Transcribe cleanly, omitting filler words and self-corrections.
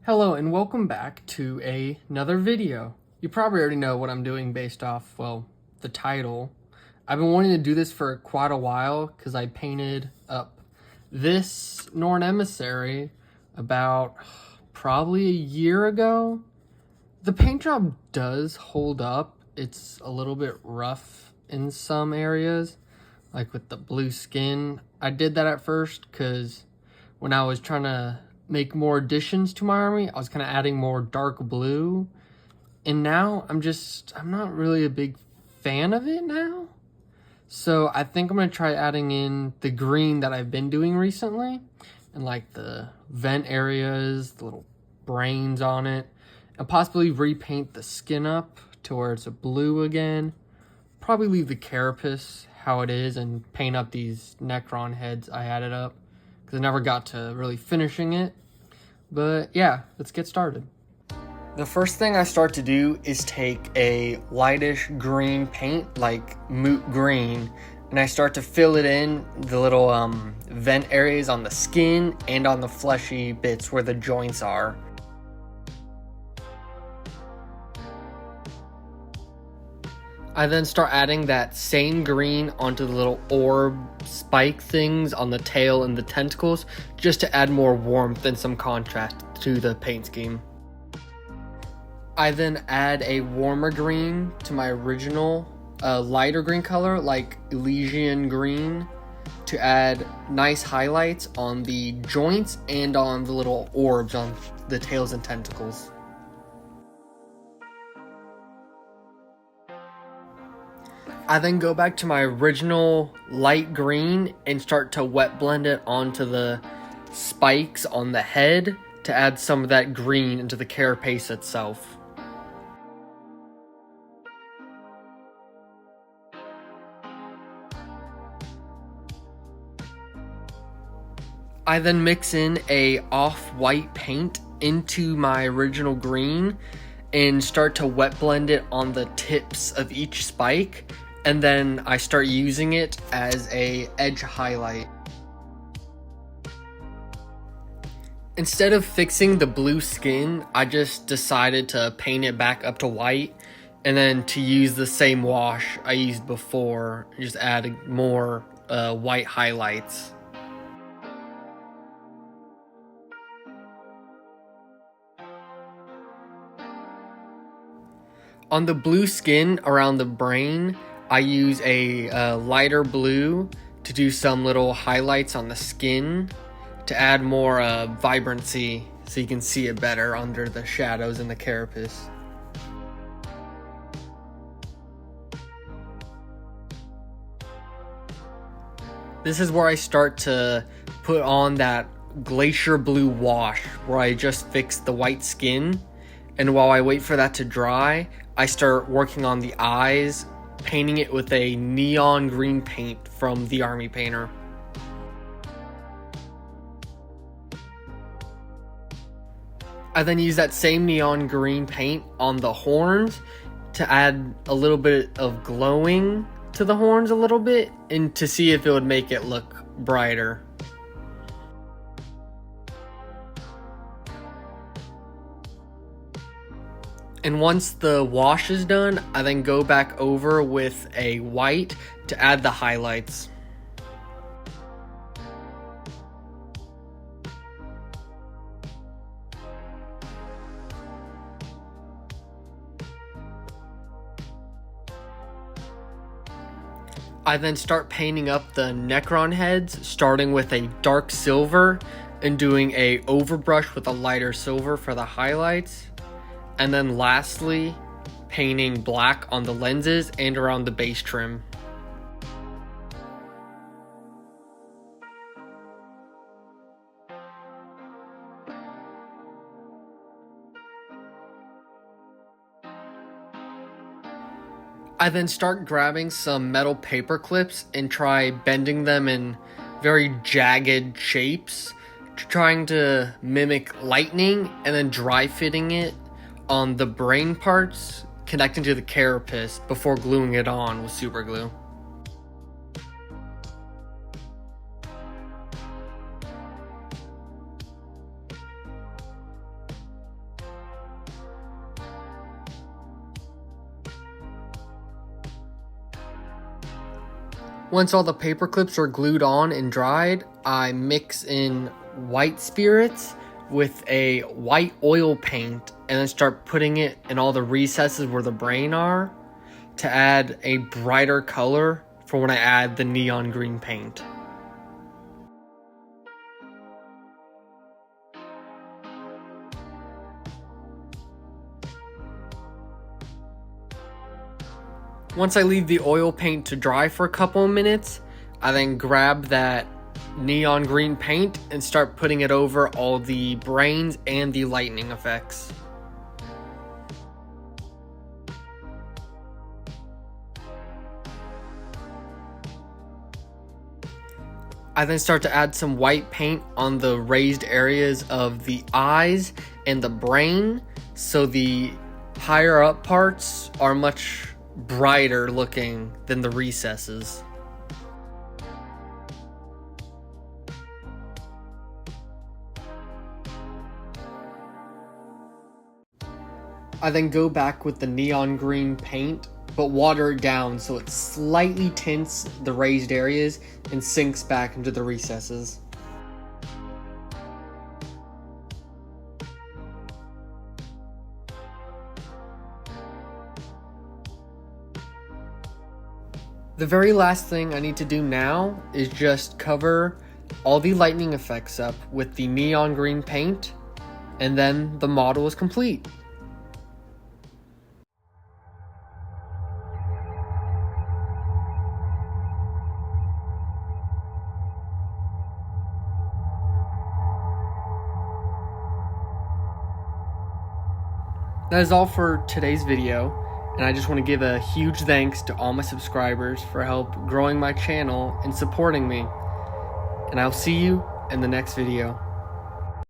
Hello and welcome back to another video. You probably already know what I'm doing based off, well, the title. I've been wanting to do this for quite a while because I painted up this Norn Emissary about probably a year ago. The paint job does hold up. It's a little bit rough in some areas, like with the blue skin. I did that at first because when I was trying to make more additions to my army, I was kind of adding more dark blue, and now I'm not really a big fan of it now. So I think I'm gonna try adding in the green that I've been doing recently, and like the vent areas, the little brains on it, and possibly repaint the skin up to where it's a blue again. Probably leave the carapace how it is and paint up these Necron heads I added up, because I never got to really finishing it. But yeah, let's get started. The first thing I start to do is take a lightish green paint, like moot green, and I start to fill it in the little vent areas on the skin and on the fleshy bits where the joints are. I then start adding that same green onto the little orb spike things on the tail and the tentacles, just to add more warmth and some contrast to the paint scheme. I then add a warmer green to my original lighter green color, like Elysian green, to add nice highlights on the joints and on the little orbs on the tails and tentacles. I then go back to my original light green and start to wet blend it onto the spikes on the head to add some of that green into the carapace itself. I then mix in a off-white paint into my original green and start to wet blend it on the tips of each spike. And then I start using it as a edge highlight. Instead of fixing the blue skin, I just decided to paint it back up to white, and then to use the same wash I used before, just adding more white highlights. On the blue skin around the brain, I use a lighter blue to do some little highlights on the skin to add more vibrancy so you can see it better under the shadows in the carapace. This is where I start to put on that glacier blue wash where I just fixed the white skin, and while I wait for that to dry, I start working on the eyes, painting it with a neon green paint from the Army Painter. I then use that same neon green paint on the horns to add a little bit of glowing to the horns a little bit, and to see if it would make it look brighter. And once the wash is done, I then go back over with a white to add the highlights. I then start painting up the Necron heads, starting with a dark silver and doing a overbrush with a lighter silver for the highlights. And then lastly, painting black on the lenses and around the base trim. I then start grabbing some metal paper clips and try bending them in very jagged shapes, trying to mimic lightning, and then dry fitting it on the brain parts, connecting to the carapace before gluing it on with super glue. Once all the paper clips are glued on and dried, I mix in white spirits with a white oil paint and then start putting it in all the recesses where the brain are to add a brighter color for when I add the neon green paint. Once I leave the oil paint to dry for a couple of minutes, I then grab that neon green paint and start putting it over all the brains and the lightning effects. I then start to add some white paint on the raised areas of the eyes and the brain, so the higher up parts are much brighter looking than the recesses. I then go back with the neon green paint, but water it down so it slightly tints the raised areas and sinks back into the recesses. The very last thing I need to do now is just cover all the lightning effects up with the neon green paint, and then the model is complete. That is all for today's video. And I just want to give a huge thanks to all my subscribers for help growing my channel and supporting me. And I'll see you in the next video.